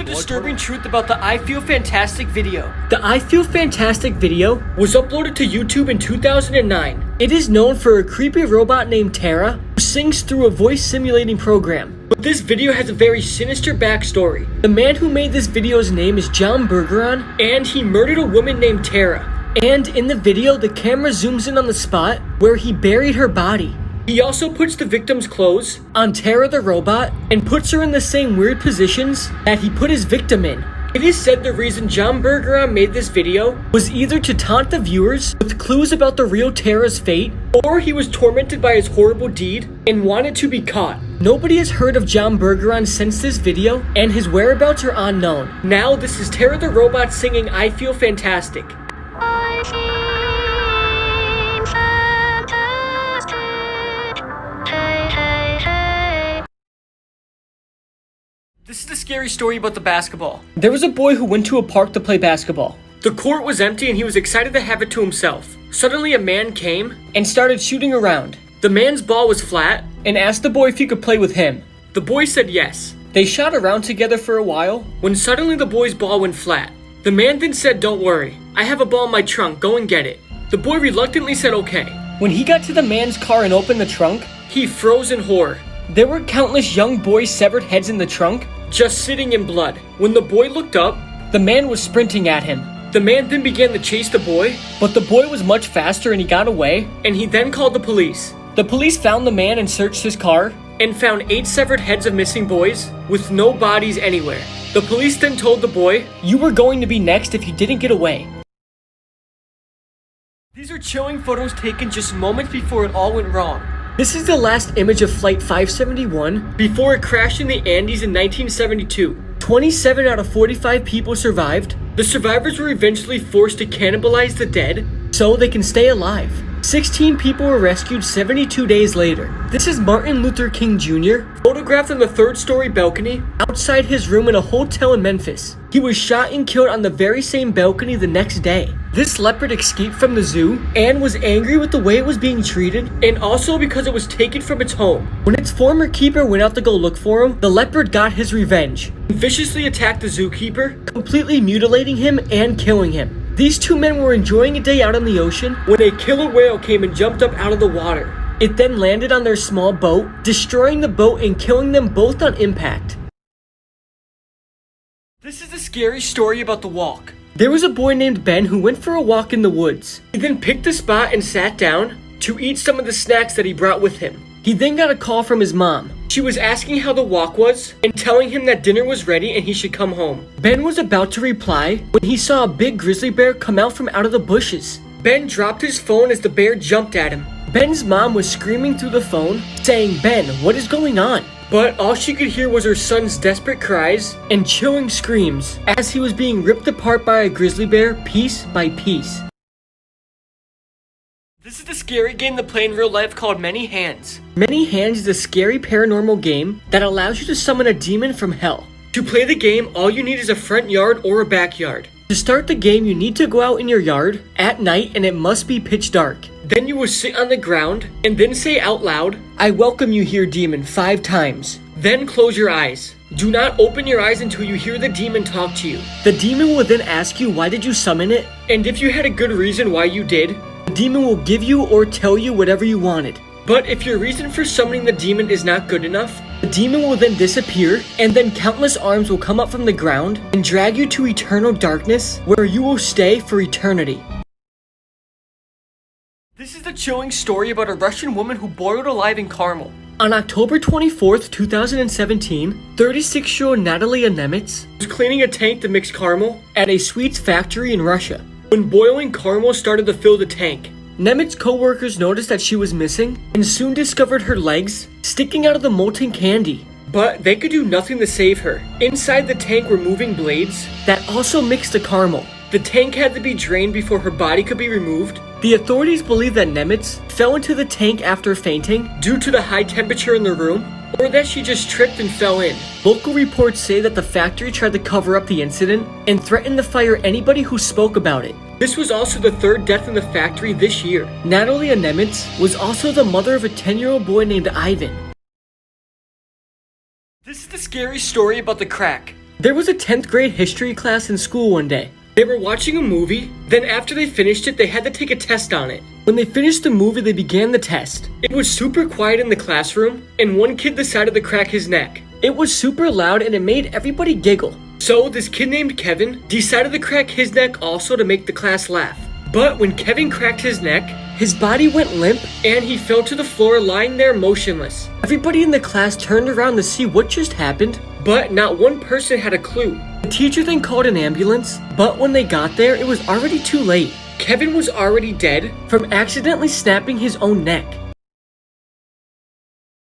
disturbing truth about the I Feel Fantastic video. The I Feel Fantastic video was uploaded to YouTube in 2009. It is known for a creepy robot named Tara who sings through a voice simulating program. But this video has a very sinister backstory. The man who made this video's name is John Bergeron, and he murdered a woman named Tara. And in the video, the camera zooms in on the spot where he buried her body. He also puts the victim's clothes on Tara the robot and puts her in the same weird positions that he put his victim in. It is said the reason John Bergeron made this video was either to taunt the viewers with clues about the real Tara's fate, or he was tormented by his horrible deed and wanted to be caught. Nobody has heard of John Bergeron since this video, and his whereabouts are unknown. Now this is Tara the robot singing I Feel Fantastic. This is the scary story about the basketball. There was a boy who went to a park to play basketball. The court was empty and he was excited to have it to himself. Suddenly a man came and started shooting around. The man's ball was flat and asked the boy if he could play with him. The boy said yes. They shot around together for a while when suddenly the boy's ball went flat. The man then said, "Don't worry, I have a ball in my trunk, go and get it." The boy reluctantly said okay. When he got to the man's car and opened the trunk, he froze in horror. There were countless young boys' severed heads in the trunk, just sitting in blood. When the boy looked up, the man was sprinting at him. The man then began to chase the boy, but the boy was much faster and he got away, and he then called the police. The police found the man and searched his car, and found 8 severed heads of missing boys, with no bodies anywhere. The police then told the boy, "You were going to be next if you didn't get away." These are chilling photos taken just moments before it all went wrong. This is the last image of Flight 571 before it crashed in the Andes in 1972. 27 out of 45 people survived. The survivors were eventually forced to cannibalize the dead so they can stay alive. 16 people were rescued 72 days later. This is Martin Luther King Jr., photographed on the 3rd-story balcony outside his room in a hotel in Memphis. He was shot and killed on the very same balcony the next day. This leopard escaped from the zoo and was angry with the way it was being treated, and also because it was taken from its home. When its former keeper went out to go look for him, the leopard got his revenge and viciously attacked the zookeeper, completely mutilating him and killing him. These 2 men were enjoying a day out on the ocean when a killer whale came and jumped up out of the water. It then landed on their small boat, destroying the boat and killing them both on impact. This is a scary story about the walk. There was a boy named Ben who went for a walk in the woods. He then picked a spot and sat down to eat some of the snacks that he brought with him. He then got a call from his mom. She was asking how the walk was and telling him that dinner was ready and he should come home. Ben was about to reply when he saw a big grizzly bear come out from out of the bushes. Ben dropped his phone as the bear jumped at him. Ben's mom was screaming through the phone, saying, "Ben, what is going on?" But all she could hear was her son's desperate cries and chilling screams as he was being ripped apart by a grizzly bear piece by piece. This is the scary game to play in real life called Many Hands. Many Hands is a scary paranormal game that allows you to summon a demon from hell. To play the game, all you need is a front yard or a backyard. To start the game, you need to go out in your yard at night and it must be pitch dark. Then you will sit on the ground and then say out loud, "I welcome you here, demon," 5 times. Then close your eyes. Do not open your eyes until you hear the demon talk to you. The demon will then ask you why did you summon it, and if you had a good reason why you did, the demon will give you or tell you whatever you wanted. But if your reason for summoning the demon is not good enough, the demon will then disappear, and then countless arms will come up from the ground and drag you to eternal darkness, where you will stay for eternity. This is the chilling story about a Russian woman who boiled alive in Carmel. On October 24th, 2017, 36-year-old Natalia Nemitz was cleaning a tank to mix caramel at a sweets factory in Russia. When boiling caramel started to fill the tank, Nemitz's co-workers noticed that she was missing and soon discovered her legs sticking out of the molten candy. But they could do nothing to save her. Inside the tank were moving blades that also mixed the caramel. The tank had to be drained before her body could be removed. The authorities believe that Nemitz fell into the tank after fainting due to the high temperature in the room, or that she just tripped and fell in. Local reports say that the factory tried to cover up the incident and threatened to fire anybody who spoke about it. This was also the 3rd death in the factory this year. Natalia Nemitz was also the mother of a 10-year-old boy named Ivan. This is the scary story about the crack. There was a 10th grade history class in school one day. They were watching a movie, then after they finished it, they had to take a test on it. When they finished the movie, they began the test. It was super quiet in the classroom, and one kid decided to crack his neck. It was super loud and it made everybody giggle. So this kid named Kevin decided to crack his neck also to make the class laugh. But when Kevin cracked his neck, his body went limp and he fell to the floor lying there motionless. Everybody in the class turned around to see what just happened, but not one person had a clue. The teacher then called an ambulance, but when they got there, it was already too late. Kevin was already dead from accidentally snapping his own neck.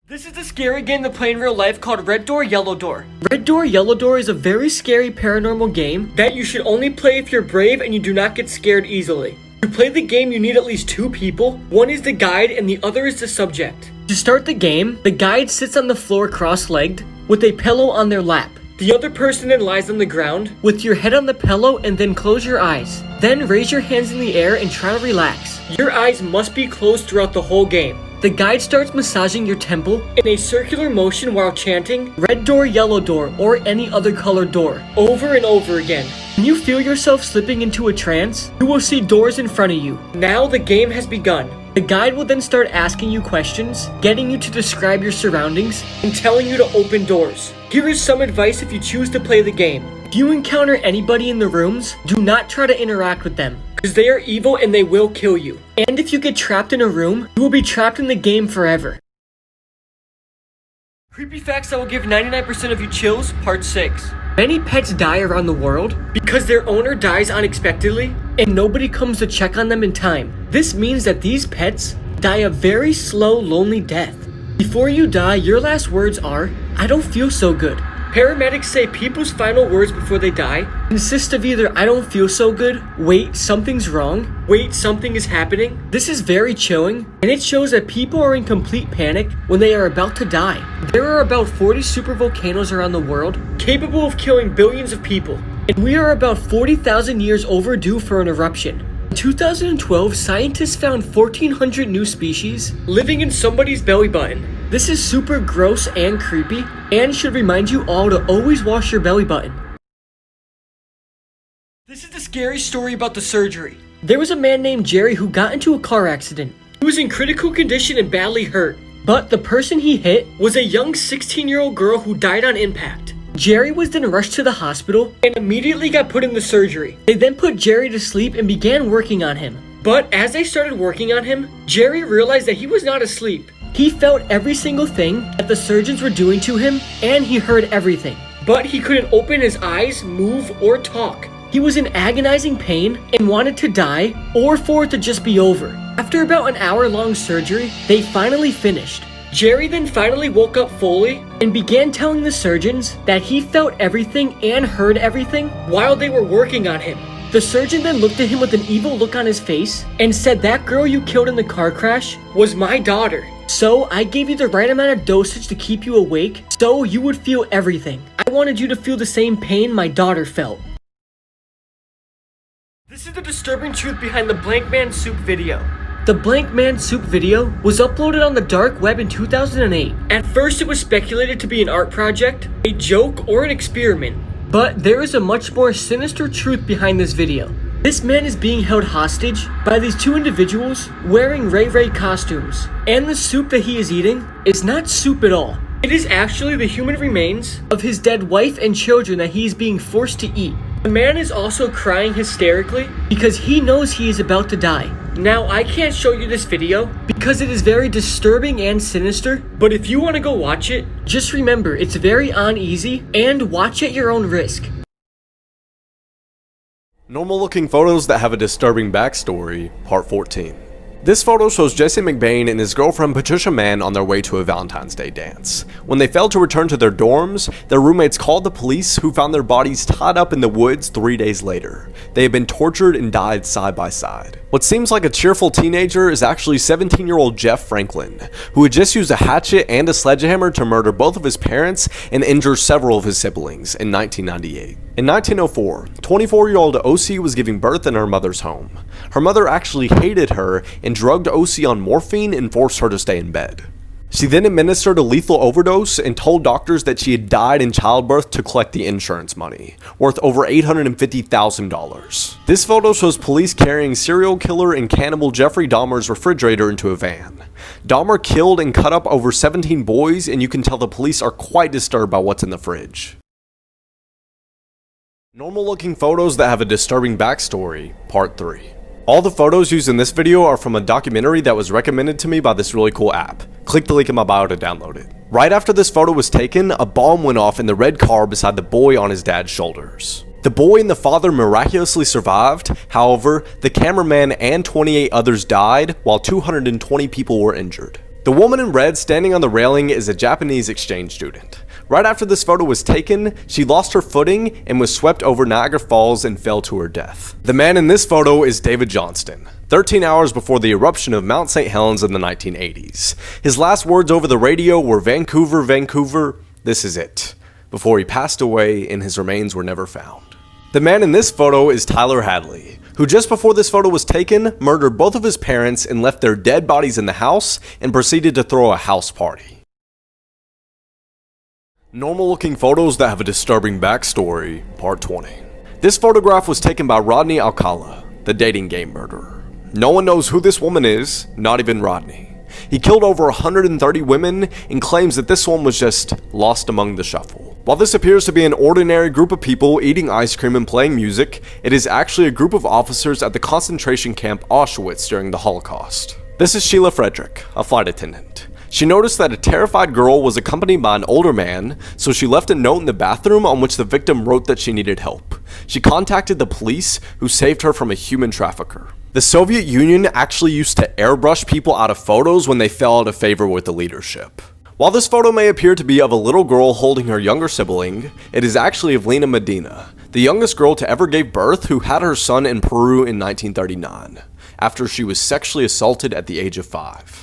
This is a scary game to play in real life called Red Door, Yellow Door. Red Door, Yellow Door is a very scary paranormal game that you should only play if you're brave and you do not get scared easily. To play the game, you need at least 2 people. One is the guide and the other is the subject. To start the game, the guide sits on the floor cross-legged with a pillow on their lap. The other person then lies on the ground with your head on the pillow and then close your eyes. Then raise your hands in the air and try to relax. Your eyes must be closed throughout the whole game. The guide starts massaging your temple in a circular motion while chanting Red Door, Yellow Door, or any other colored door over and over again. When you feel yourself slipping into a trance, you will see doors in front of you. Now the game has begun. The guide will then start asking you questions, getting you to describe your surroundings, and telling you to open doors. Here is some advice if you choose to play the game. If you encounter anybody in the rooms, do not try to interact with them, because they are evil and they will kill you. And if you get trapped in a room, you will be trapped in the game forever. Creepy facts that will give 99% of you chills, part 6. Many pets die around the world because their owner dies unexpectedly and nobody comes to check on them in time. This means that these pets die a very slow, lonely death. Before you die, your last words are, "I don't feel so good." Paramedics say people's final words before they die consist of either "I don't feel so good," "Wait, something's wrong," "Wait, something is happening." This is very chilling, and it shows that people are in complete panic when they are about to die. There are about 40 supervolcanoes around the world capable of killing billions of people, and we are about 40,000 years overdue for an eruption. In 2012, scientists found 1,400 new species living in somebody's belly button. This is super gross and creepy, and should remind you all to always wash your belly button. This is the scary story about the surgery. There was a man named Jerry who got into a car accident. He was in critical condition and badly hurt, but the person he hit was a young 16-year-old girl who died on impact. Jerry was then rushed to the hospital and immediately got put into surgery. They then put Jerry to sleep and began working on him. But as they started working on him, Jerry realized that he was not asleep. He felt every single thing that the surgeons were doing to him, and he heard everything. But he couldn't open his eyes, move, or talk. He was in agonizing pain and wanted to die or for it to just be over. After about an hour-long surgery, they finally finished. Jerry then finally woke up fully and began telling the surgeons that he felt everything and heard everything while they were working on him. The surgeon then looked at him with an evil look on his face and said, "That girl you killed in the car crash was my daughter. So I gave you the right amount of dosage to keep you awake so you would feel everything. I wanted you to feel the same pain my daughter felt." This is the disturbing truth behind the Blank Man Soup video. The Blank Man Soup video was uploaded on the dark web in 2008. At first it was speculated to be an art project, a joke, or an experiment. But there is a much more sinister truth behind this video. This man is being held hostage by these 2 individuals wearing Ray Ray costumes. And the soup that he is eating is not soup at all. It is actually the human remains of his dead wife and children that he is being forced to eat. The man is also crying hysterically because he knows he is about to die. Now, I can't show you this video because it is very disturbing and sinister, but if you want to go watch it, just remember it's very uneasy and watch at your own risk. Normal looking photos that have a disturbing backstory, part 14. This photo shows Jesse McBain and his girlfriend Patricia Mann on their way to a Valentine's Day dance. When they failed to return to their dorms, their roommates called the police, who found their bodies tied up in the woods 3 days later. They had been tortured and died side by side. What seems like a cheerful teenager is actually 17-year-old Jeff Franklin, who had just used a hatchet and a sledgehammer to murder both of his parents and injure several of his siblings in 1998. In 1904, 24-year-old OC was giving birth in her mother's home. Her mother actually hated her and drugged OC on morphine and forced her to stay in bed. She then administered a lethal overdose and told doctors that she had died in childbirth to collect the insurance money, worth over $850,000. This photo shows police carrying serial killer and cannibal Jeffrey Dahmer's refrigerator into a van. Dahmer killed and cut up over 17 boys, and you can tell the police are quite disturbed by what's in the fridge. Normal looking photos that have a disturbing backstory, part 3. All the photos used in this video are from a documentary that was recommended to me by this really cool app. Click the link in my bio to download it. Right after this photo was taken, a bomb went off in the red car beside the boy on his dad's shoulders. The boy and the father miraculously survived. However, the cameraman and 28 others died, while 220 people were injured. The woman in red standing on the railing is a Japanese exchange student. Right after this photo was taken, she lost her footing and was swept over Niagara Falls and fell to her death. The man in this photo is David Johnston, 13 hours before the eruption of Mount St. Helens in the 1980s. His last words over the radio were "Vancouver, Vancouver, this is it," before he passed away and his remains were never found. The man in this photo is Tyler Hadley, who just before this photo was taken, murdered both of his parents and left their dead bodies in the house and proceeded to throw a house party. Normal looking photos that have a disturbing backstory, part 20. This photograph was taken by Rodney Alcala, the dating game murderer. No one knows who this woman is, not even Rodney. He killed over 130 women and claims that this one was just lost among the shuffle. While this appears to be an ordinary group of people eating ice cream and playing music, it is actually a group of officers at the concentration camp Auschwitz during the Holocaust. This is Sheila Frederick, a flight attendant. She noticed that a terrified girl was accompanied by an older man, so she left a note in the bathroom on which the victim wrote that she needed help. She contacted the police, who saved her from a human trafficker. The Soviet Union actually used to airbrush people out of photos when they fell out of favor with the leadership. While this photo may appear to be of a little girl holding her younger sibling, it is actually of Lena Medina, the youngest girl to ever give birth, who had her son in Peru in 1939, after she was sexually assaulted at the age of 5.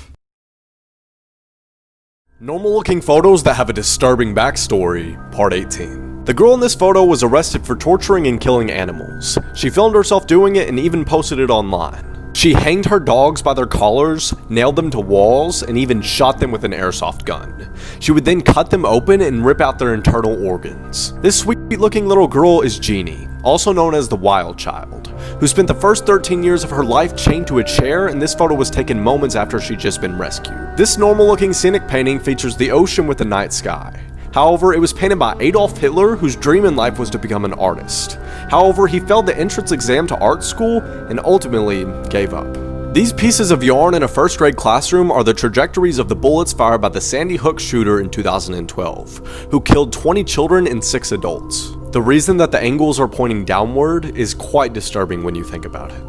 Normal looking photos that have a disturbing backstory, part 18. The girl in this photo was arrested for torturing and killing animals. She filmed herself doing it and even posted it online. She hanged her dogs by their collars, nailed them to walls, and even shot them with an airsoft gun. She would then cut them open and rip out their internal organs. This sweet looking little girl is Jeannie, also known as the Wild Child, who spent the first 13 years of her life chained to a chair, and this photo was taken moments after she'd just been rescued. This normal looking scenic painting features the ocean with the night sky. However, it was painted by Adolf Hitler, whose dream in life was to become an artist. However, he failed the entrance exam to art school and ultimately gave up. These pieces of yarn in a first grade classroom are the trajectories of the bullets fired by the Sandy Hook shooter in 2012, who killed 20 children and 6 adults. The reason that the angles are pointing downward is quite disturbing when you think about it.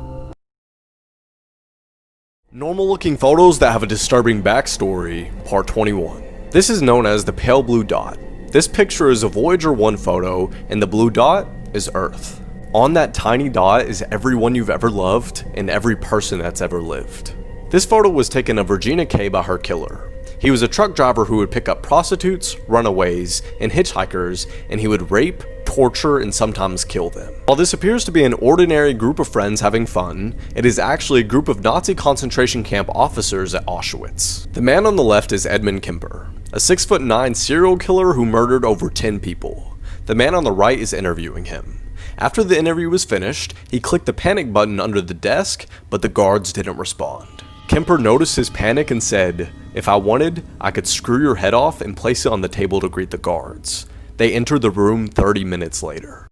Normal looking photos that have a disturbing backstory, part 21. This is known as the pale blue dot. This picture is a Voyager 1 photo, and the blue dot is Earth. On that tiny dot is everyone you've ever loved and every person that's ever lived. This photo was taken of Regina Kay by her killer. He was a truck driver who would pick up prostitutes, runaways, and hitchhikers, and he would rape, torture, and sometimes kill them. While this appears to be an ordinary group of friends having fun, it is actually a group of Nazi concentration camp officers at Auschwitz. The man on the left is Edmund Kemper, a 6'9" serial killer who murdered over 10 people. The man on the right is interviewing him. After the interview was finished, he clicked the panic button under the desk, but the guards didn't respond. Kemper noticed his panic and said, "If I wanted, I could screw your head off and place it on the table to greet the guards." They entered the room 30 minutes later.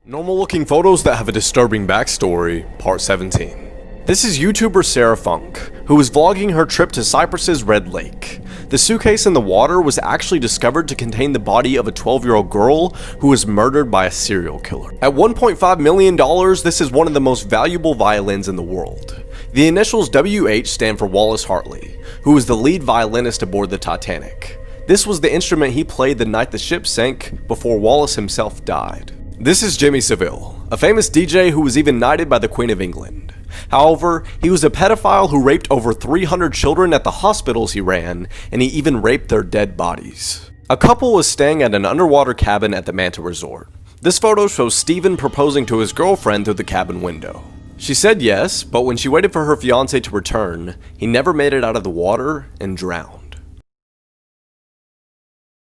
Normal looking photos that have a disturbing backstory, part 17. This is YouTuber Sarah Funk, who was vlogging her trip to Cyprus's Red Lake. The suitcase in the water was actually discovered to contain the body of a 12-year-old girl who was murdered by a serial killer. At $1.5 million, this is one of the most valuable violins in the world. The initials WH stand for Wallace Hartley, who was the lead violinist aboard the Titanic. This was the instrument he played the night the ship sank before Wallace himself died. This is Jimmy Savile, a famous DJ who was even knighted by the Queen of England. However, he was a pedophile who raped over 300 children at the hospitals he ran, and he even raped their dead bodies. A couple was staying at an underwater cabin at the Manta Resort. This photo shows Steven proposing to his girlfriend through the cabin window. She said yes, but when she waited for her fiancé to return, he never made it out of the water and drowned.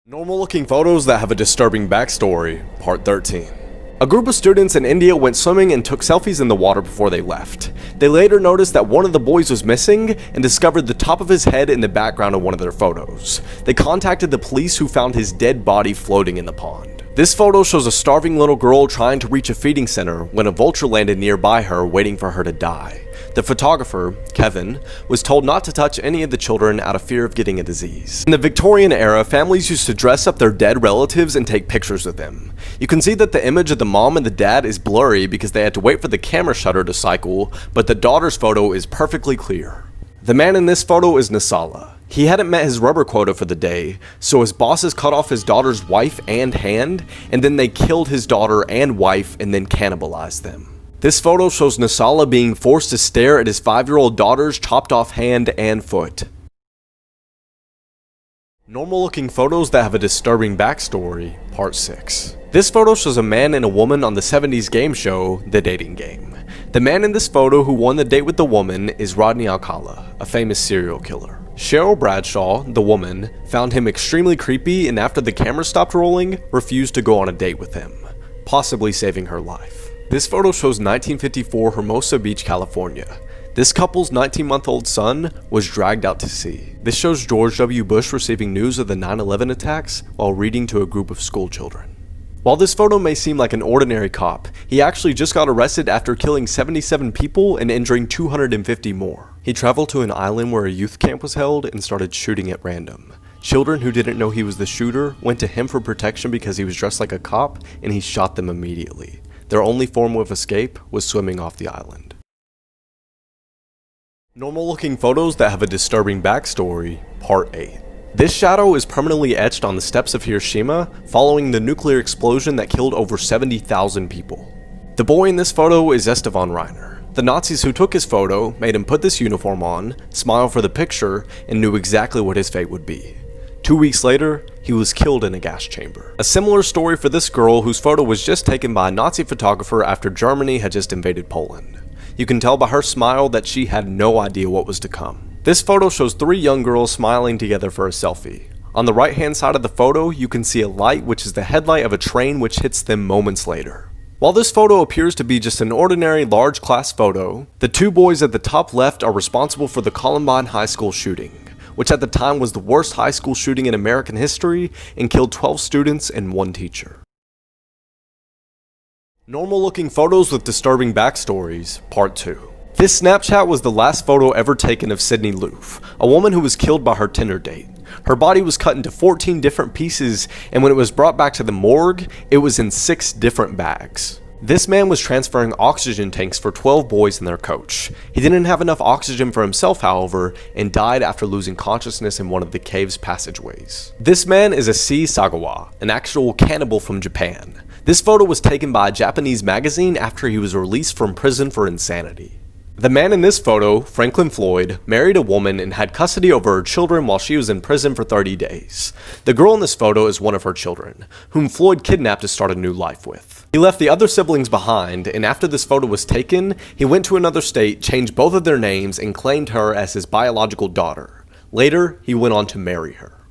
Normal looking photos that have a disturbing backstory, part 13. A group of students in India went swimming and took selfies in the water before they left. They later noticed that one of the boys was missing and discovered the top of his head in the background of one of their photos. They contacted the police, who found his dead body floating in the pond. This photo shows a starving little girl trying to reach a feeding center when a vulture landed nearby her, waiting for her to die. The photographer, Kevin, was told not to touch any of the children out of fear of getting a disease. In the Victorian era, families used to dress up their dead relatives and take pictures with them. You can see that the image of the mom and the dad is blurry because they had to wait for the camera shutter to cycle, but the daughter's photo is perfectly clear. The man in this photo is Nasala. He hadn't met his rubber quota for the day, so his bosses cut off his daughter's wife and hand, and then they killed his daughter and wife and then cannibalized them. This photo shows Nasala being forced to stare at his 5-year-old daughter's chopped off hand and foot. Normal looking photos that have a disturbing backstory, part 6. This photo shows a man and a woman on the 70s game show, The Dating Game. The man in this photo who won the date with the woman is Rodney Alcala, a famous serial killer. Cheryl Bradshaw, the woman, found him extremely creepy, and after the camera stopped rolling, refused to go on a date with him, possibly saving her life. This photo shows 1954 Hermosa Beach, California. This couple's 19-month-old son was dragged out to sea. This shows George W. Bush receiving news of the 9/11 attacks while reading to a group of school children. While this photo may seem like an ordinary cop, he actually just got arrested after killing 77 people and injuring 250 more. He traveled to an island where a youth camp was held and started shooting at random. Children who didn't know he was the shooter went to him for protection because he was dressed like a cop, and he shot them immediately. Their only form of escape was swimming off the island. Normal looking photos that have a disturbing backstory, part 8. This shadow is permanently etched on the steps of Hiroshima following the nuclear explosion that killed over 70,000 people. The boy in this photo is Estevan Reiner. The Nazis who took his photo made him put this uniform on, smile for the picture, and knew exactly what his fate would be. 2 weeks later, he was killed in a gas chamber. A similar story for this girl whose photo was just taken by a Nazi photographer after Germany had just invaded Poland. You can tell by her smile that she had no idea what was to come. This photo shows 3 young girls smiling together for a selfie. On the right hand side of the photo, you can see a light, which is the headlight of a train which hits them moments later. While this photo appears to be just an ordinary large class photo, the 2 boys at the top left are responsible for the Columbine High School shooting, which at the time was the worst high school shooting in American history and killed 12 students and 1 teacher. Normal looking photos with disturbing backstories, part 2. This Snapchat was the last photo ever taken of Sydney Loof, a woman who was killed by her Tinder date. Her body was cut into 14 different pieces, and when it was brought back to the morgue, it was in 6 different bags. This man was transferring oxygen tanks for 12 boys and their coach. He didn't have enough oxygen for himself, however, and died after losing consciousness in one of the cave's passageways. This man is Issei Sagawa, an actual cannibal from Japan. This photo was taken by a Japanese magazine after he was released from prison for insanity. The man in this photo, Franklin Floyd, married a woman and had custody over her children while she was in prison for 30 days. The girl in this photo is one of her children, whom Floyd kidnapped to start a new life with. He left the other siblings behind, and after this photo was taken, he went to another state, changed both of their names, and claimed her as his biological daughter. Later, he went on to marry her.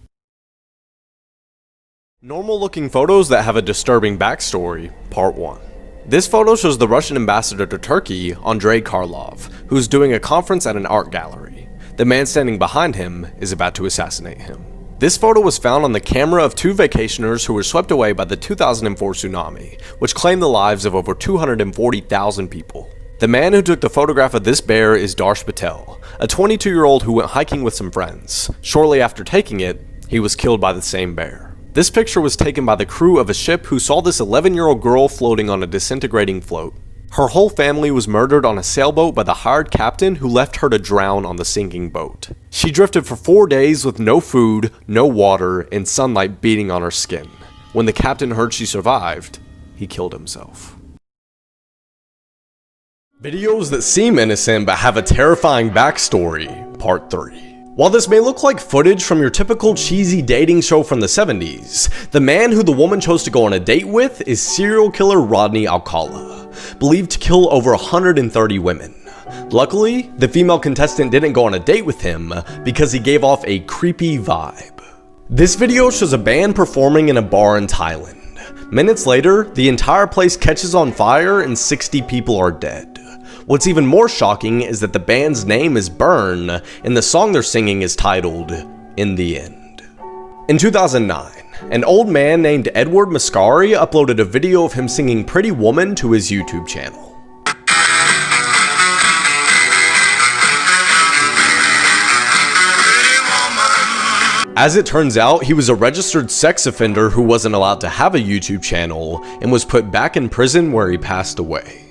Normal looking photos that have a disturbing backstory, part 1. This photo shows the Russian ambassador to Turkey, Andrei Karlov, who's doing a conference at an art gallery. The man standing behind him is about to assassinate him. This photo was found on the camera of 2 vacationers who were swept away by the 2004 tsunami, which claimed the lives of over 240,000 people. The man who took the photograph of this bear is Darsh Patel, a 22-year-old who went hiking with some friends. Shortly after taking it, he was killed by the same bear. This picture was taken by the crew of a ship who saw this 11-year-old girl floating on a disintegrating float. Her whole family was murdered on a sailboat by the hired captain who left her to drown on the sinking boat. She drifted for 4 days with no food, no water, and sunlight beating on her skin. When the captain heard she survived, he killed himself. Videos that seem innocent but have a terrifying backstory, part 3. While this may look like footage from your typical cheesy dating show from the 70s, the man who the woman chose to go on a date with is serial killer Rodney Alcala, believed to kill over 130 women. Luckily, the female contestant didn't go on a date with him because he gave off a creepy vibe. This video shows a band performing in a bar in Thailand. Minutes later, the entire place catches on fire and 60 people are dead. What's even more shocking is that the band's name is Burn, and the song they're singing is titled, In the End. In 2009, an old man named Edward Mascari uploaded a video of him singing Pretty Woman to his YouTube channel. As it turns out, he was a registered sex offender who wasn't allowed to have a YouTube channel and was put back in prison where he passed away.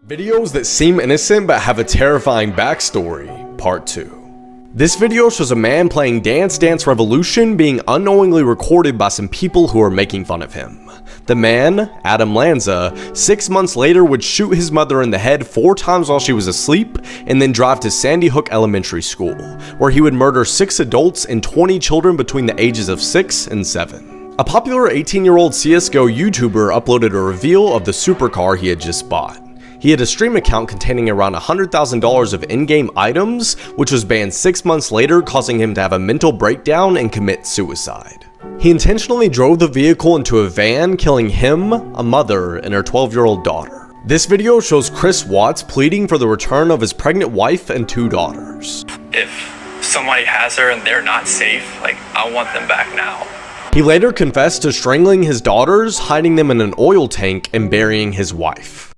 Videos that seem innocent but have a terrifying backstory, Part 2. This video shows a man playing Dance Dance Revolution being unknowingly recorded by some people who are making fun of him. The man, Adam Lanza, 6 months later would shoot his mother in the head 4 times while she was asleep and then drive to Sandy Hook Elementary School, where he would murder 6 adults and 20 children between the ages of 6 and 7. A popular 18-year-old CSGO YouTuber uploaded a reveal of the supercar he had just bought. He had a stream account containing around $100,000 of in-game items, which was banned 6 months later, causing him to have a mental breakdown and commit suicide. He intentionally drove the vehicle into a van, killing him, a mother, and her 12-year-old daughter. This video shows Chris Watts pleading for the return of his pregnant wife and 2 daughters. If somebody has her and they're not safe, like, I want them back now. He later confessed to strangling his daughters, hiding them in an oil tank, and burying his wife.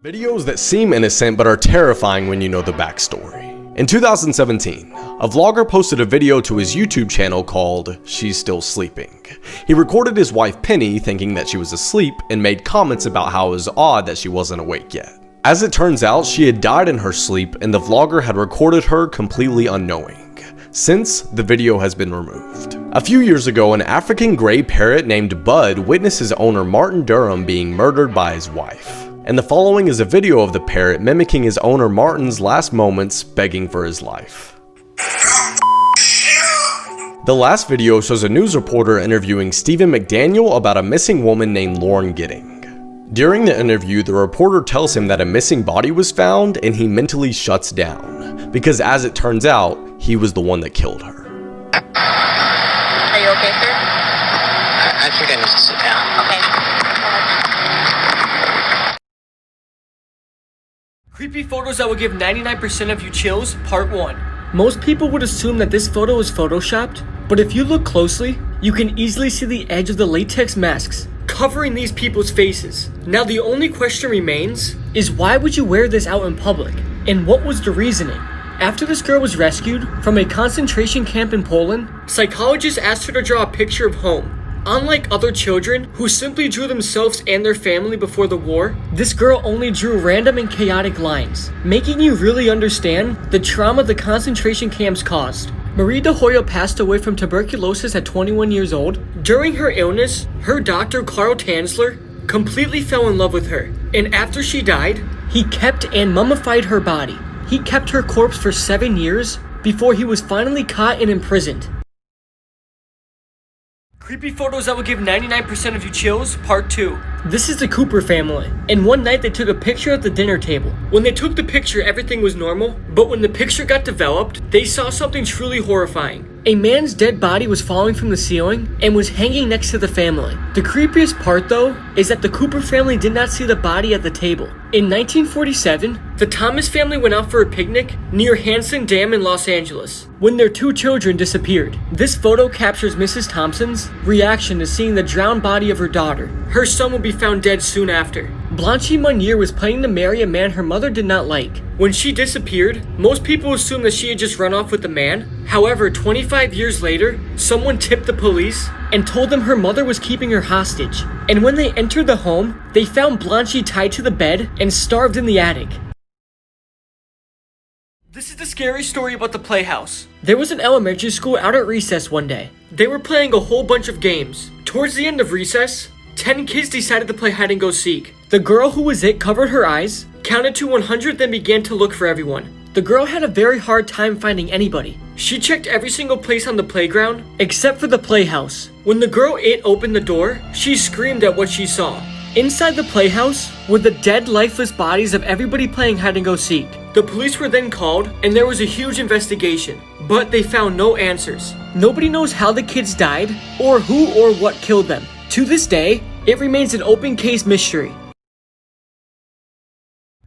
Videos that seem innocent but are terrifying when you know the backstory. In 2017, a vlogger posted a video to his YouTube channel called She's Still Sleeping. He recorded his wife Penny thinking that she was asleep and made comments about how it was odd that she wasn't awake yet. As it turns out, she had died in her sleep and the vlogger had recorded her completely unknowing. Since, the video has been removed. A few years ago, an African gray parrot named Bud witnessed his owner Martin Durham being murdered by his wife. And the following is a video of the parrot mimicking his owner Martin's last moments begging for his life. The last video shows a news reporter interviewing Stephen McDaniel about a missing woman named Lauren Gidding. During the interview, the reporter tells him that a missing body was found and he mentally shuts down, because as it turns out, he was the one that killed her. Are you okay, sir? I think I need to sit down. Okay. Creepy photos that will give 99% of you chills, Part 1. Most people would assume that this photo is photoshopped, but if you look closely, you can easily see the edge of the latex masks covering these people's faces. Now the only question remains is why would you wear this out in public? And what was the reasoning? After this girl was rescued from a concentration camp in Poland, psychologists asked her to draw a picture of home. Unlike other children who simply drew themselves and their family before the war, this girl only drew random and chaotic lines, making you really understand the trauma the concentration camps caused. Marie de Hoya passed away from tuberculosis at 21 years old. During her illness, her doctor Carl Tanzler completely fell in love with her, and after she died, he kept and mummified her body. He kept her corpse for 7 years before he was finally caught and imprisoned. Creepy photos that will give 99% of you chills, Part 2. This is the Cooper family, and one night they took a picture at the dinner table. When they took the picture, everything was normal, but when the picture got developed, they saw something truly horrifying. A man's dead body was falling from the ceiling and was hanging next to the family. The creepiest part, though, is that the Cooper family did not see the body at the table. In 1947, the Thomas family went out for a picnic near Hansen Dam in Los Angeles when their 2 children disappeared. This photo captures Mrs. Thompson's reaction to seeing the drowned body of her daughter. Her son will be found dead soon after. Blanche Munier was planning to marry a man her mother did not like. When she disappeared, most people assumed that she had just run off with the man. However, 25 years later, someone tipped the police and told them her mother was keeping her hostage. And when they entered the home, they found Blanche tied to the bed and starved in the attic. This is the scary story about the Playhouse. There was an elementary school out at recess one day. They were playing a whole bunch of games. Towards the end of recess, 10 kids decided to play hide and go seek. The girl who was it covered her eyes, counted to 100, then began to look for everyone. The girl had a very hard time finding anybody. She checked every single place on the playground, except for the playhouse. When the girl 8 opened the door, she screamed at what she saw. Inside the playhouse were the dead, lifeless bodies of everybody playing hide-and-go-seek. The police were then called, and there was a huge investigation, but they found no answers. Nobody knows how the kids died, or who or what killed them. To this day, it remains an open case mystery.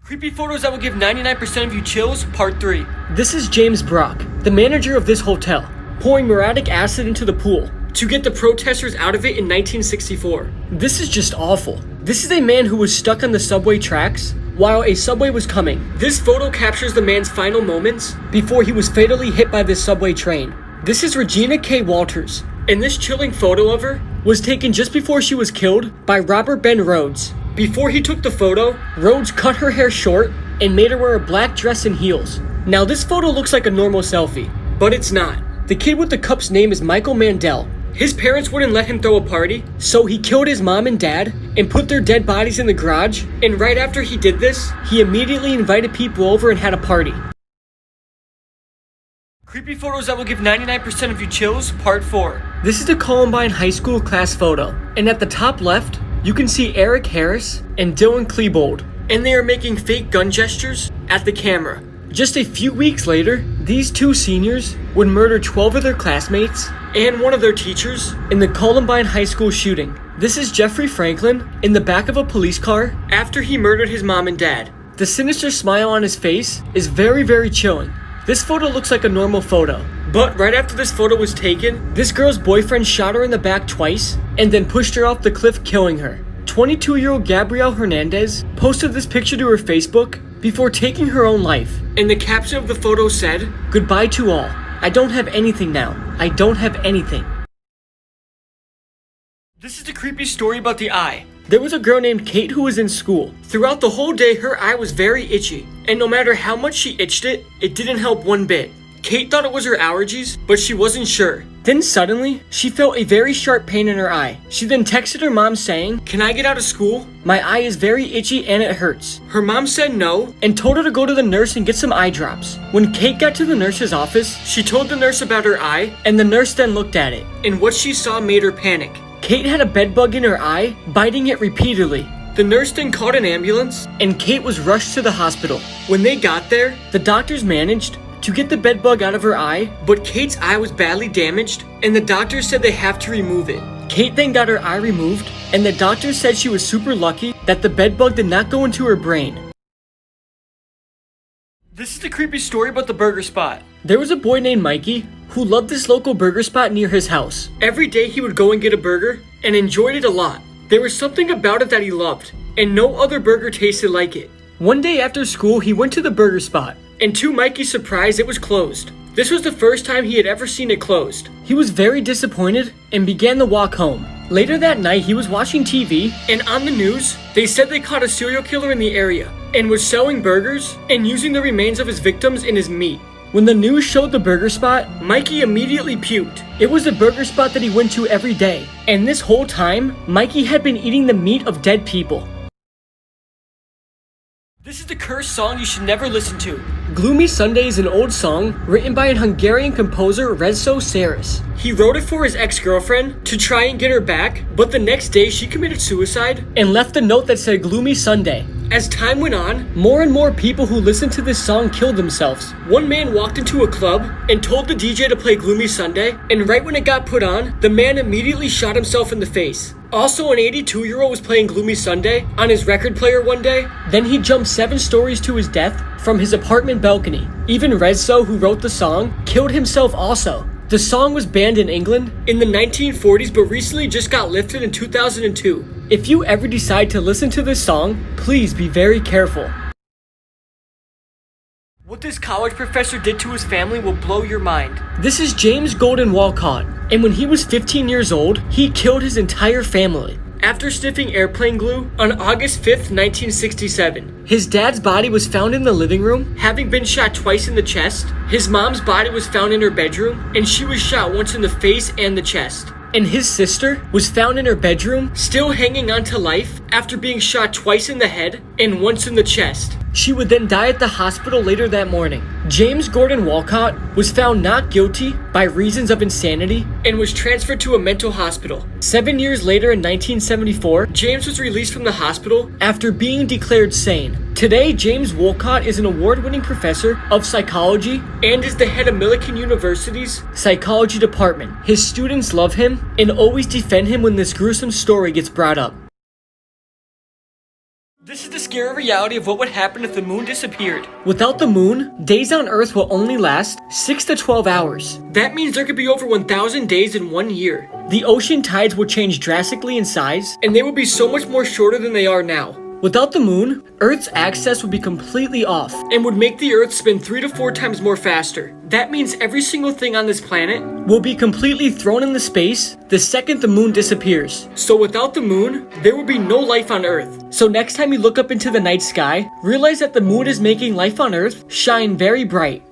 Creepy photos that will give 99% of you chills, part 3. This is James Brock, the manager of this hotel, pouring muriatic acid into the pool to get the protesters out of it in 1964. This is just awful. This is a man who was stuck on the subway tracks while a subway was coming. This photo captures the man's final moments before he was fatally hit by this subway train. This is Regina K. Walters, and this chilling photo of her was taken just before she was killed by Robert Ben Rhodes. Before he took the photo, Rhodes cut her hair short and made her wear a black dress and heels. Now this photo looks like a normal selfie, but it's not. The kid with the cup's name is Michael Mandel. His parents wouldn't let him throw a party, so he killed his mom and dad and put their dead bodies in the garage, and right after he did this, he immediately invited people over and had a party. Creepy photos that will give 99% of you chills, part 4. This is the Columbine High School class photo, and at the top left, you can see Eric Harris and Dylan Klebold, and they are making fake gun gestures at the camera. Just a few weeks later, these two seniors would murder 12 of their classmates and one of their teachers in the Columbine High School shooting. This is Jeffrey Franklin in the back of a police car after he murdered his mom and dad. The sinister smile on his face is very, very chilling. This photo looks like a normal photo, but right after this photo was taken, this girl's boyfriend shot her in the back twice and then pushed her off the cliff, killing her. 22-year-old Gabrielle Hernandez posted this picture to her Facebook before taking her own life, and the caption of the photo said, "Goodbye to all. I don't have anything now. I don't have anything." This is the creepy story about the eye. There was a girl named Kate who was in school. Throughout the whole day, her eye was very itchy, and no matter how much she itched it, it didn't help one bit. Kate thought it was her allergies, but she wasn't sure. Then suddenly, she felt a very sharp pain in her eye. She then texted her mom saying, "Can I get out of school? My eye is very itchy and it hurts." Her mom said no and told her to go to the nurse and get some eye drops. When Kate got to the nurse's office, she told the nurse about her eye, and the nurse then looked at it, and what she saw made her panic. Kate had a bed bug in her eye, biting it repeatedly. The nurse then called an ambulance, and Kate was rushed to the hospital. When they got there, the doctors managed to get the bed bug out of her eye, but Kate's eye was badly damaged, and the doctors said they have to remove it. Kate then got her eye removed, and the doctors said she was super lucky that the bed bug did not go into her brain. This is the creepy story about the burger spot. There was a boy named Mikey who loved this local burger spot near his house. Every day he would go and get a burger and enjoyed it a lot. There was something about it that he loved, and no other burger tasted like it. One day after school, he went to the burger spot, and to Mikey's surprise, it was closed. This was the first time he had ever seen it closed. He was very disappointed and began the walk home. Later that night, he was watching TV, and on the news, they said they caught a serial killer in the area and was selling burgers and using the remains of his victims in his meat. When the news showed the burger spot, Mikey immediately puked. It was a burger spot that he went to every day, and this whole time, Mikey had been eating the meat of dead people. This is the cursed song you should never listen to. Gloomy Sunday is an old song written by an Hungarian composer, Rezső Saris. He wrote it for his ex-girlfriend to try and get her back, but the next day she committed suicide and left a note that said Gloomy Sunday. As time went on, more and more people who listened to this song killed themselves. One man walked into a club and told the DJ to play Gloomy Sunday, and right when it got put on, the man immediately shot himself in the face. Also, an 82-year-old was playing Gloomy Sunday on his record player one day. Then he jumped 7 stories to his death from his apartment balcony. Even Rezső, who wrote the song, killed himself also. The song was banned in England in the 1940s, but recently just got lifted in 2002. If you ever decide to listen to this song, please be very careful. What this college professor did to his family will blow your mind. This is James Golden Walcott, and when he was 15 years old, he killed his entire family. After sniffing airplane glue on August 5th, 1967, his dad's body was found in the living room, having been shot twice in the chest. His mom's body was found in her bedroom, and she was shot once in the face and the chest. And his sister was found in her bedroom, still hanging on to life after being shot twice in the head and once in the chest. She would then die at the hospital later that morning. James Gordon Walcott was found not guilty by reasons of insanity and was transferred to a mental hospital. 7 years later in 1974, James was released from the hospital after being declared sane. Today, James Walcott is an award-winning professor of psychology and is the head of Millikan University's psychology department. His students love him and always defend him when this gruesome story gets brought up. This is the scary reality of what would happen if the moon disappeared. Without the moon, days on Earth will only last 6 to 12 hours. That means there could be over 1,000 days in 1 year. The ocean tides will change drastically in size, and they will be so much more shorter than they are now. Without the moon, Earth's axis would be completely off and would make the Earth spin 3 to 4 times more faster. That means every single thing on this planet will be completely thrown into space the second the moon disappears. So without the moon, there will be no life on Earth. So next time you look up into the night sky, realize that the moon is making life on Earth shine very bright.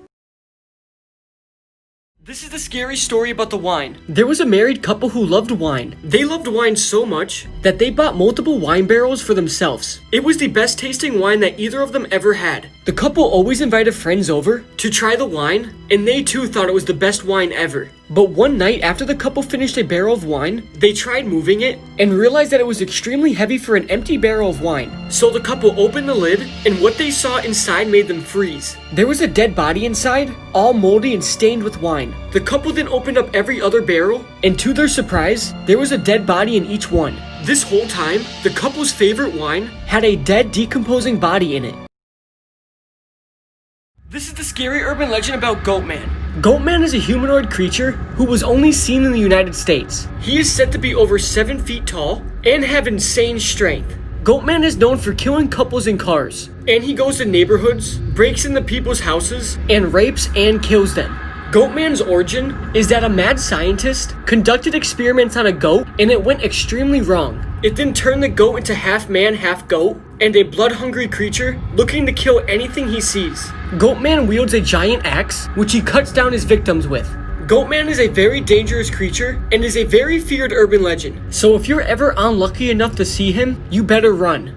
This is the scary story about the wine. There was a married couple who loved wine. They loved wine so much that they bought multiple wine barrels for themselves. It was the best tasting wine that either of them ever had. The couple always invited friends over to try the wine, and they too thought it was the best wine ever. But one night after the couple finished a barrel of wine, they tried moving it and realized that it was extremely heavy for an empty barrel of wine. So the couple opened the lid, and what they saw inside made them freeze. There was a dead body inside, all moldy and stained with wine. The couple then opened up every other barrel, and to their surprise, there was a dead body in each one. This whole time, the couple's favorite wine had a dead, decomposing body in it. This is the scary urban legend about Goatman. Goatman is a humanoid creature who was only seen in the United States. He is said to be over 7 feet tall and have insane strength. Goatman is known for killing couples in cars, and he goes to neighborhoods, breaks into people's houses, and rapes and kills them. Goatman's origin is that a mad scientist conducted experiments on a goat and it went extremely wrong. It then turned the goat into half man, half goat, and a blood-hungry creature looking to kill anything he sees. Goatman wields a giant axe, which he cuts down his victims with. Goatman is a very dangerous creature and is a very feared urban legend. So if you're ever unlucky enough to see him, you better run.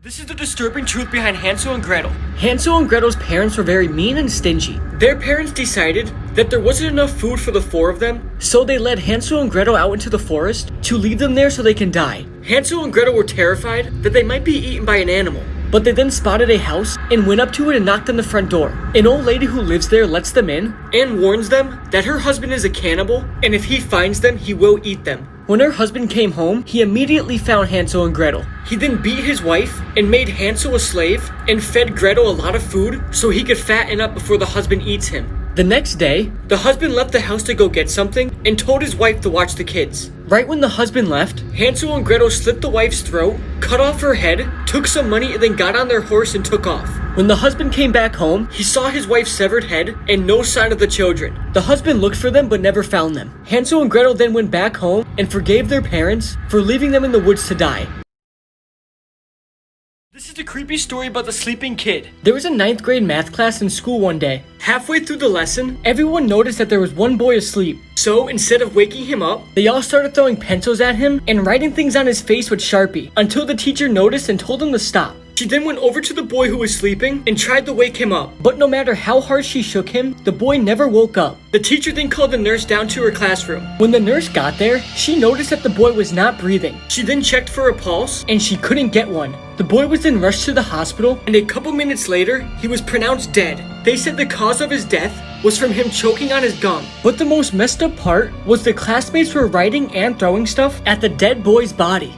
This is the disturbing truth behind Hansel and Gretel. Hansel and Gretel's parents were very mean and stingy. Their parents decided that there wasn't enough food for the 4 of them, so they led Hansel and Gretel out into the forest to leave them there so they can die. Hansel and Gretel were terrified that they might be eaten by an animal, but they then spotted a house and went up to it and knocked on the front door. An old lady who lives there lets them in and warns them that her husband is a cannibal, and if he finds them, he will eat them. When her husband came home, he immediately found Hansel and Gretel. He then beat his wife and made Hansel a slave and fed Gretel a lot of food so he could fatten up before the husband eats him. The next day, the husband left the house to go get something and told his wife to watch the kids. Right when the husband left, Hansel and Gretel slit the wife's throat, cut off her head, took some money, and then got on their horse and took off. When the husband came back home, he saw his wife's severed head and no sign of the children. The husband looked for them but never found them. Hansel and Gretel then went back home and forgave their parents for leaving them in the woods to die. This is the creepy story about the sleeping kid. There was a 9th grade math class in school one day. Halfway through the lesson, everyone noticed that there was one boy asleep. So instead of waking him up, they all started throwing pencils at him and writing things on his face with Sharpie until the teacher noticed and told him to stop. She then went over to the boy who was sleeping and tried to wake him up. But no matter how hard she shook him, the boy never woke up. The teacher then called the nurse down to her classroom. When the nurse got there, she noticed that the boy was not breathing. She then checked for a pulse and she couldn't get one. The boy was then rushed to the hospital, and a couple minutes later, he was pronounced dead. They said the cause of his death was from him choking on his gum. But the most messed up part was the classmates were writing and throwing stuff at the dead boy's body.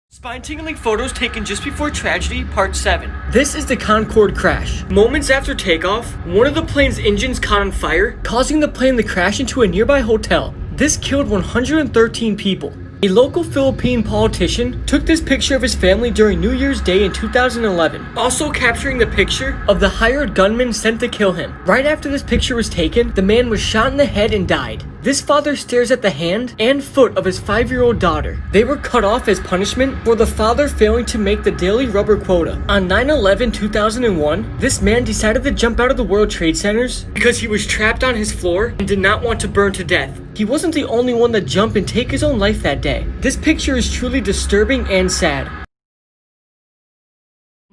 Spine-tingling photos taken just before tragedy, part 7. This is the Concorde crash. Moments after takeoff, one of the plane's engines caught on fire, causing the plane to crash into a nearby hotel. This killed 113 people. A local Philippine politician took this picture of his family during New Year's Day in 2011, also capturing the picture of the hired gunman sent to kill him. Right after this picture was taken, the man was shot in the head and died. This father stares at the hand and foot of his 5-year-old daughter. They were cut off as punishment for the father failing to make the daily rubber quota. On 9/11/2001, this man decided to jump out of the World Trade Centers because he was trapped on his floor and did not want to burn to death. He wasn't the only one to jump and take his own life that day. This picture is truly disturbing and sad.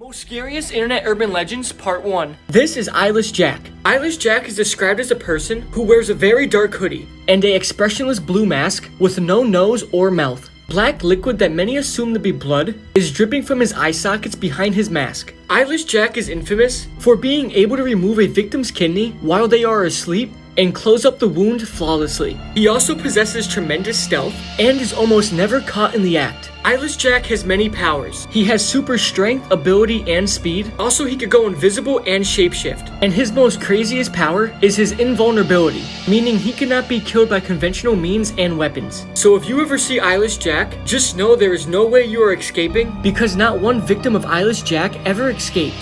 Most scariest internet urban legends, part 1. This is Eyeless Jack. Eyeless Jack is described as a person who wears a very dark hoodie and a expressionless blue mask with no nose or mouth. Black liquid that many assume to be blood is dripping from his eye sockets behind his mask. Eyeless Jack is infamous for being able to remove a victim's kidney while they are asleep and close up the wound flawlessly. He also possesses tremendous stealth and is almost never caught in the act. Eyeless Jack has many powers. He has super strength, ability, and speed. Also, he could go invisible and shapeshift. And his most craziest power is his invulnerability, meaning he cannot be killed by conventional means and weapons. So if you ever see Eyeless Jack, just know there is no way you are escaping, because not one victim of Eyeless Jack ever escaped.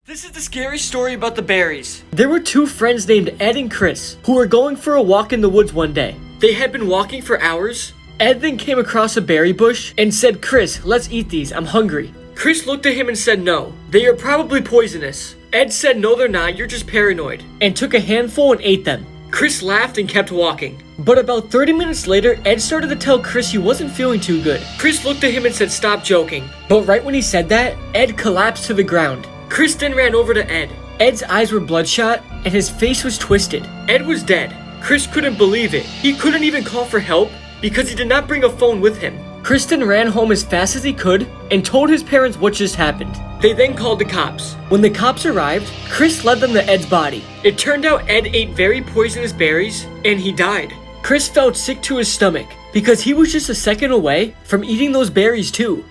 This is the scary story about the berries. There were two friends named Ed and Chris who were going for a walk in the woods one day. They had been walking for hours. Ed then came across a berry bush and said, "Chris, let's eat these, I'm hungry." Chris looked at him and said, "No, they are probably poisonous." Ed said, "No, they're not, you're just paranoid," and took a handful and ate them. Chris laughed and kept walking. But about 30 minutes later, Ed started to tell Chris he wasn't feeling too good. Chris looked at him and said, "Stop joking." But right when he said that, Ed collapsed to the ground. Chris then ran over to Ed. Ed's eyes were bloodshot and his face was twisted. Ed was dead. Chris couldn't believe it. He couldn't even call for help because he did not bring a phone with him. Chris then ran home as fast as he could and told his parents what just happened. They then called the cops. When the cops arrived, Chris led them to Ed's body. It turned out Ed ate very poisonous berries and he died. Chris felt sick to his stomach because he was just a second away from eating those berries too.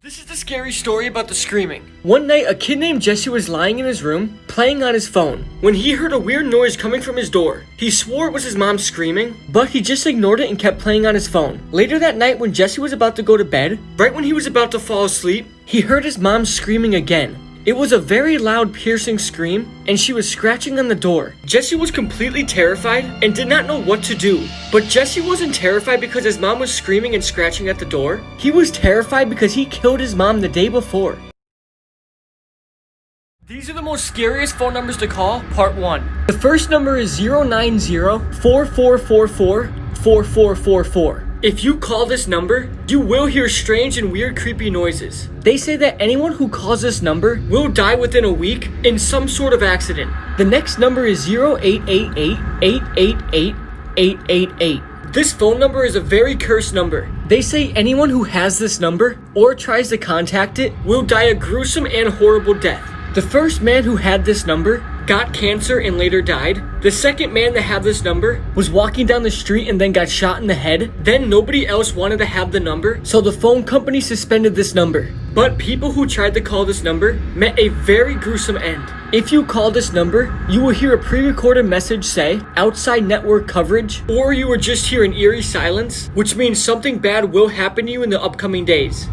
This is the scary story about the screaming. One night, a kid named Jesse was lying in his room, playing on his phone, when he heard a weird noise coming from his door. He swore it was his mom screaming, but he just ignored it and kept playing on his phone. Later that night, when Jesse was about to go to bed, right when he was about to fall asleep, he heard his mom screaming again. It was a very loud, piercing scream, and she was scratching on the door. Jesse was completely terrified and did not know what to do. But Jesse wasn't terrified because his mom was screaming and scratching at the door. He was terrified because he killed his mom the day before. These are the most scariest phone numbers to call, part 1. The first number is 090-4444-4444. If you call this number, you will hear strange and weird creepy noises. They say that anyone who calls this number will die within a week in some sort of accident. The next number is 0888-888-888. This phone number is a very cursed number. They say anyone who has this number or tries to contact it will die a gruesome and horrible death. The first man who had this number got cancer and later died. The second man that had this number was walking down the street and then got shot in the head. Then nobody else wanted to have the number, so the phone company suspended this number. But people who tried to call this number met a very gruesome end. If you call this number, you will hear a pre-recorded message say, "outside network coverage," or you will just hear an eerie silence, which means something bad will happen to you in the upcoming days.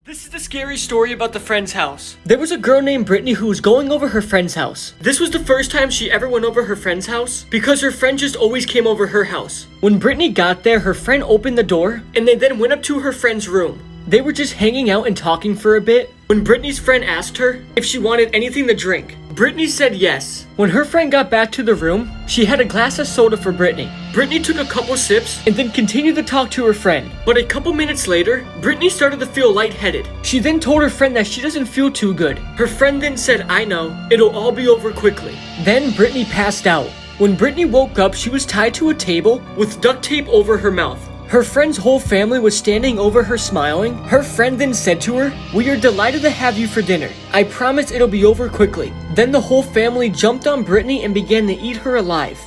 This is the scary story about the friend's house. There was a girl named Brittany who was going over her friend's house. This was the first time she ever went over her friend's house because her friend just always came over her house. When Brittany got there, her friend opened the door and they then went up to her friend's room. They were just hanging out and talking for a bit when Brittany's friend asked her if she wanted anything to drink. Brittany said yes. When her friend got back to the room, she had a glass of soda for Brittany. Brittany took a couple sips and then continued to talk to her friend. But a couple minutes later, Brittany started to feel lightheaded. She then told her friend that she doesn't feel too good. Her friend then said, "I know, it'll all be over quickly." Then Brittany passed out. When Brittany woke up, she was tied to a table with duct tape over her mouth. Her friend's whole family was standing over her smiling. Her friend then said to her, "We are delighted to have you for dinner. I promise it'll be over quickly." Then the whole family jumped on Brittany and began to eat her alive.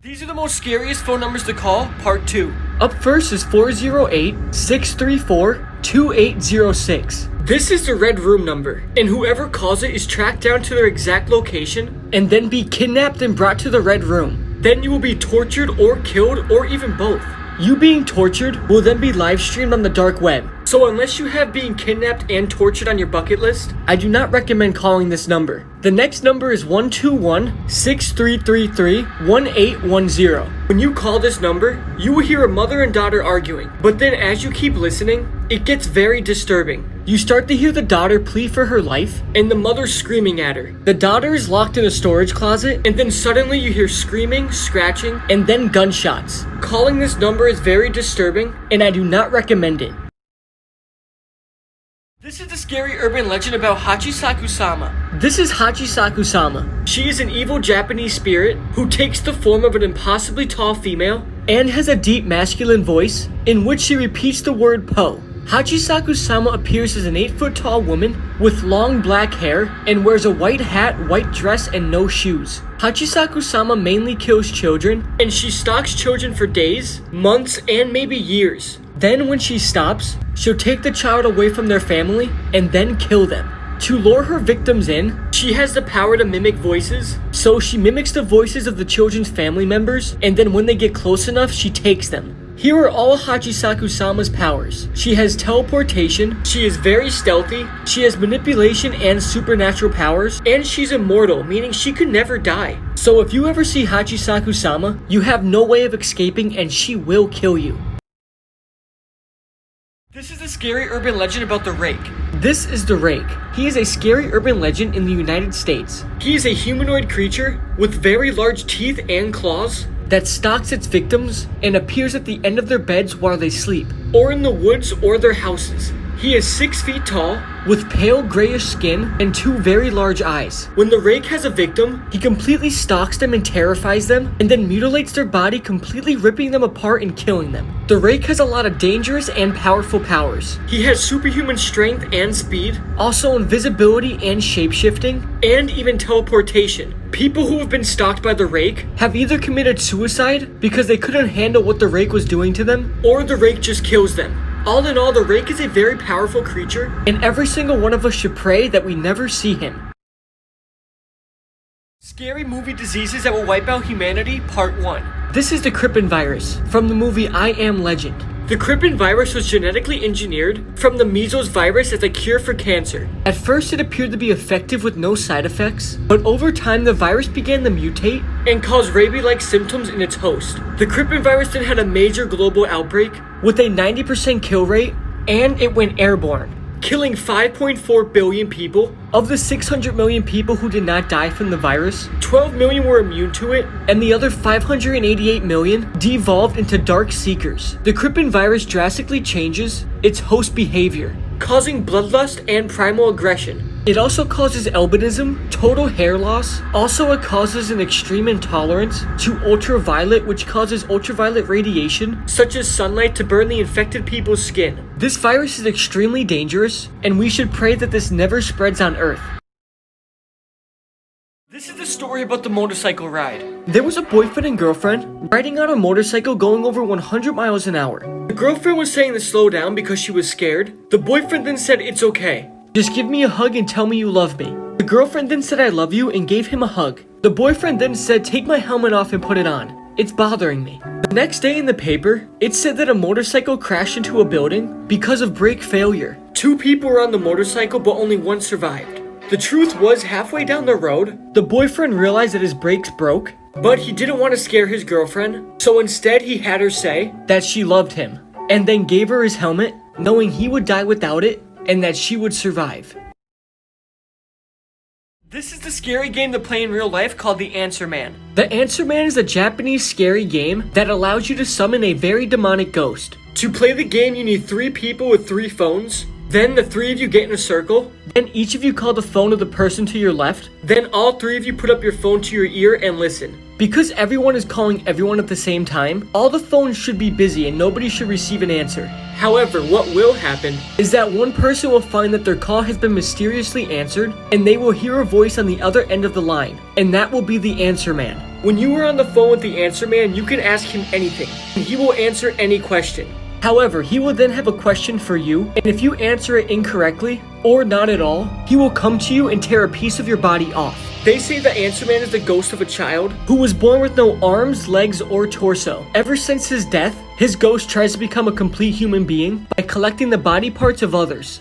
These are the most scariest phone numbers to call, part 2. Up first is 408-634-2806. This is the red room number, and whoever calls it is tracked down to their exact location and then be kidnapped and brought to the red room. Then you will be tortured or killed or even both. You being tortured will then be live streamed on the dark web. So unless you have being kidnapped and tortured on your bucket list, I do not recommend calling this number. The next number is 121-6333-1810. When you call this number, you will hear a mother and daughter arguing. But then as you keep listening, it gets very disturbing. You start to hear the daughter plead for her life and the mother screaming at her. The daughter is locked in a storage closet, and then suddenly you hear screaming, scratching, and then gunshots. Calling this number is very disturbing, and I do not recommend it. This is the scary urban legend about Hachisaku-sama. This is Hachisaku-sama. She is an evil Japanese spirit who takes the form of an impossibly tall female and has a deep masculine voice in which she repeats the word po. Hachisaku-sama appears as an 8-foot tall woman with long black hair and wears a white hat, white dress, and no shoes. Hachisaku-sama mainly kills children, and she stalks children for days, months, and maybe years. Then when she stops, she'll take the child away from their family and then kill them. To lure her victims in, she has the power to mimic voices, so she mimics the voices of the children's family members, and then when they get close enough, she takes them. Here are all Hachisaku-sama's powers. She has teleportation, she is very stealthy, she has manipulation and supernatural powers, and she's immortal, meaning she could never die. So if you ever see Hachisaku-sama, you have no way of escaping and she will kill you. This is a scary urban legend about the Rake. This is the Rake. He is a scary urban legend in the United States. He is a humanoid creature with very large teeth and claws that stalks its victims and appears at the end of their beds while they sleep, or in the woods or their houses. He is 6 feet tall, with pale grayish skin and 2 very large eyes. When the Rake has a victim, he completely stalks them and terrifies them, and then mutilates their body, completely ripping them apart and killing them. The Rake has a lot of dangerous and powerful powers. He has superhuman strength and speed, also invisibility and shapeshifting, and even teleportation. People who have been stalked by the Rake have either committed suicide because they couldn't handle what the Rake was doing to them, or the Rake just kills them. All in all, the Rake is a very powerful creature, and every single one of us should pray that we never see him. Scary movie diseases that will wipe out humanity, Part 1. This is the Creppy virus, from the movie I Am Legend. The Creppy virus was genetically engineered from the measles virus as a cure for cancer. At first it appeared to be effective with no side effects, but over time the virus began to mutate and cause rabies-like symptoms in its host. The Creppy virus then had a major global outbreak with a 90% kill rate, and it went airborne, killing 5.4 billion people. Of the 600 million people who did not die from the virus, 12 million were immune to it, and the other 588 million devolved into dark seekers. The Creppy virus drastically changes its host behavior, causing bloodlust and primal aggression. It also causes albinism, total hair loss. Also, it causes an extreme intolerance to ultraviolet, which causes ultraviolet radiation, such as sunlight, to burn the infected people's skin. This virus is extremely dangerous, and we should pray that this never spreads on Earth. This is the story about the motorcycle ride. There was a boyfriend and girlfriend riding on a motorcycle going over 100 miles an hour. The girlfriend was saying to slow down because she was scared. The boyfriend then said, "It's okay. Just give me a hug and tell me you love me." The girlfriend then said, "I love you," and gave him a hug. The boyfriend then said, "Take my helmet off and put it on. It's bothering me." The next day in the paper, it said that a motorcycle crashed into a building because of brake failure. 2 people were on the motorcycle, but only 1 survived. The truth was, halfway down the road, the boyfriend realized that his brakes broke, but he didn't want to scare his girlfriend, so instead he had her say that she loved him, and then gave her his helmet, knowing he would die without it, and that she would survive. This is the scary game to play in real life called the Answer Man. The Answer Man is a Japanese scary game that allows you to summon a very demonic ghost. To play the game, you need 3 people with 3 phones. Then the 3 of you get in a circle. Then each of you call the phone of the person to your left. Then all 3 of you put up your phone to your ear and listen. Because everyone is calling everyone at the same time, all the phones should be busy and nobody should receive an answer. However, what will happen is that one person will find that their call has been mysteriously answered, and they will hear a voice on the other end of the line, and that will be the Answer Man. When you are on the phone with the Answer Man, you can ask him anything, and he will answer any question. However, he will then have a question for you, and if you answer it incorrectly, or not at all, he will come to you and tear a piece of your body off. They say the Answer Man is the ghost of a child who was born with no arms, legs, or torso. Ever since his death, his ghost tries to become a complete human being by collecting the body parts of others.